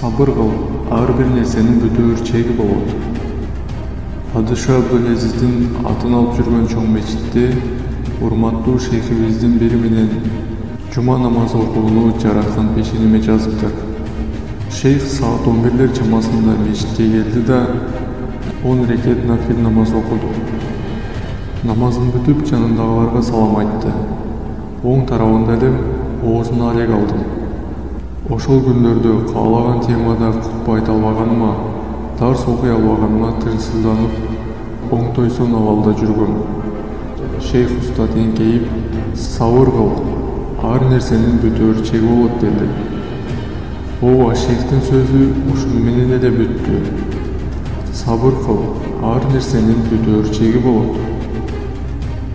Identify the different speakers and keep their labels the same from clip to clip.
Speaker 1: Сабыр кыл, ар бир нерсенин бүтөөр чеги болот. Падыша Абдулазиздин атын алып жүргөн чоң мечитте урматтуу шейхибиздин бири менен жума намазы окууну жараткан пешениме жазыптыр. Шейх саат 11 чамасында мечитке келди да 10 рекет нафил намаз окуду. Намазын бүтүп жанындагыларга салам айтты. Оң тарабында элем оозуна алек алдым. Ошол күндөрдө каалаган темада кутба айта албаганыма, дарс окуй албаганыма тынчсызданып оңтойсун абалда жүргөм. Шейх устат эңкейип, сабыр кыл, ар нерсенин бүтөөр чеги болот деди. Ооба, шейхтин сөзү ушуну менен эле бүттү. Сабыр кыл, ар нерсенин бүтөөр чеги болот.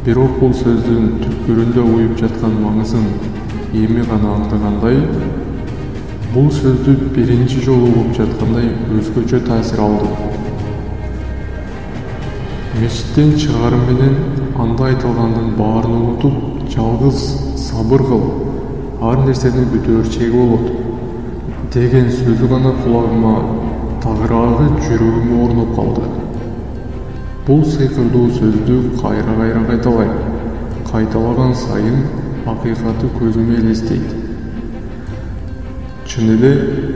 Speaker 1: Бирок бул сөздүн түпкүрүндө уюп жаткан маңызын эми гана аңдагандай, бул сөздү биринчи жолу угуп жаткандай өзгөчө таасир алдым. Мечиттен чыгарым менен анда айтылгандын баарын унутуп, жалгыз сабыр кыл, ар нерсенин бүтөөр чеги болот деген сөзү гана кулагыма тагыраагы жүрөгүмө орноп калды. Бул сыйкырдуу сөздү кайра кайталайм. Кайталаган сайын акыйкаты көзүмө элестейт. Чын эле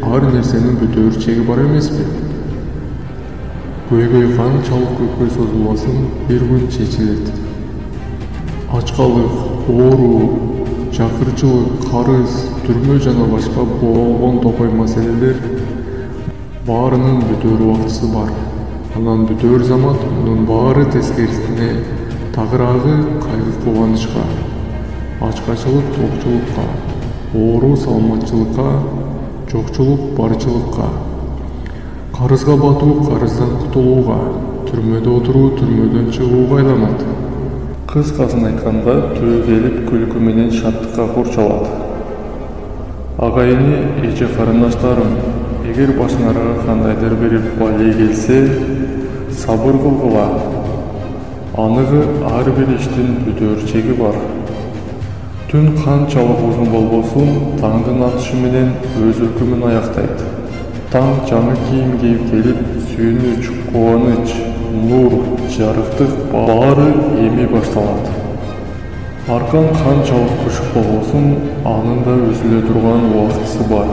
Speaker 1: ар нерсенин бүтөөр чеги бар эмеспи? Көйгөй канчалык көпкө созулбасын бир күн чечилет. Ачкалык, оору, жакырчылык, карыз, түрмө жана башка болгон топой маселелер баарынын бүтөөр убактысы бар. Анан бүтөөр замат мунун баары тескерисине тагыраагы кайгы кубанычка, ачкачылык токчулукка, оору саламатчылыкка, жокчулук барчылыкка, карызга батуу карыздан кутулууга, түрмөдө отуруу түрмөдөн чыгууга айланат. Кыскасын айтканда, төө келип күлкү менен шаттыкка курчалат. Агайыны, эже карындаштарым, эгер башыңарга кандайдыр бир бале келсе, сабыр кылгыла. Аныгы ар бир иштин бүтөөр чеги бар. Түн канчалык узун болбосун, таңдын атышы менен өз өкүмүн аяктайт. Таң жаңы кийим кийип келип, сүйүнүч, кубаныч, нур, жарыктык баары эми башталат. Аркан канчалык күчүк болбосун, анын да үзүлө турган убактысы бар.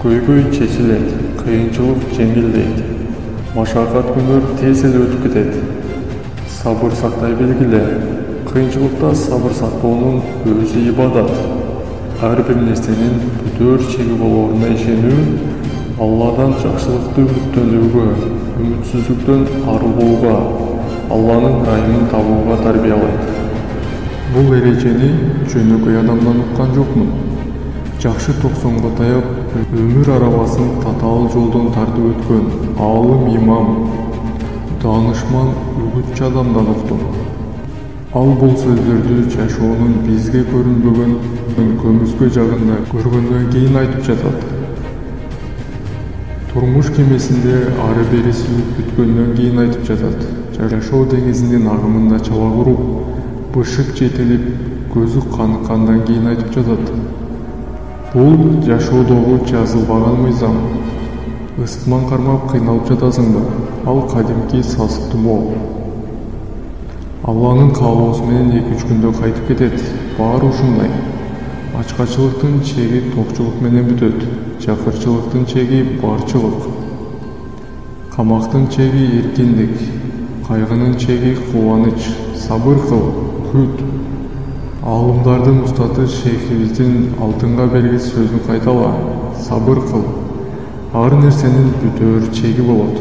Speaker 1: Көйгөй чечилет, кыйынчылык жеңилдейт. Машакат күндөр тез эле өтүп кетет. Сабыр сактай белгиле. Кыйынчылыкта сабыр сактоонун өзү ибадат. Ар бир нерсенин бүтөөр чеги болоруна ишенүү Алладан жакшылыкты үмүттөнүүгө, үмүтсүздүктөн арылууга, Алланын ырайымын табууга тарбиялайт. Бул эрежени жөнөкөй адамдан уккан жокмун. Жакшы 90га таяп, өмүр арабасын татаал жолдон тартып өткөн аалым имам, данышман үгүтчү адамдан уктум. Ал бул сөздөрдү жашоонун бизге көрүнбөгөн көмүскө жагында көргөндөн кийин айтып жатат. Турмуш кемесинде ары бери сүзүп бүткөндөн кийин айтып жатат. Жашоо деңизинин агымында чала куруп, бышык жетелип, көзү каныккандан кийин айтып жатат. Бул жашоодогу жазылбаган мыйзам. Ысытман кармап кыйналып жатасыңбы? Ал кадимки сасык тумоо. Алланын каалоосу менен 2-3 күндө кайтып кетет. Баары ушундай. Ачкачылыктын чеги токчулук менен бүтөт. Жакырчылыктын чеги барчылык. Камактын чеги эркиндик. Кайгынын чеги кубаныч. Сабыр кыл, күт. Аалымдардын устаты шейхибиздин алтынга бергис сөзүн кайтала. Сабыр кыл, ар нерсенин бүтөөр чеги болот.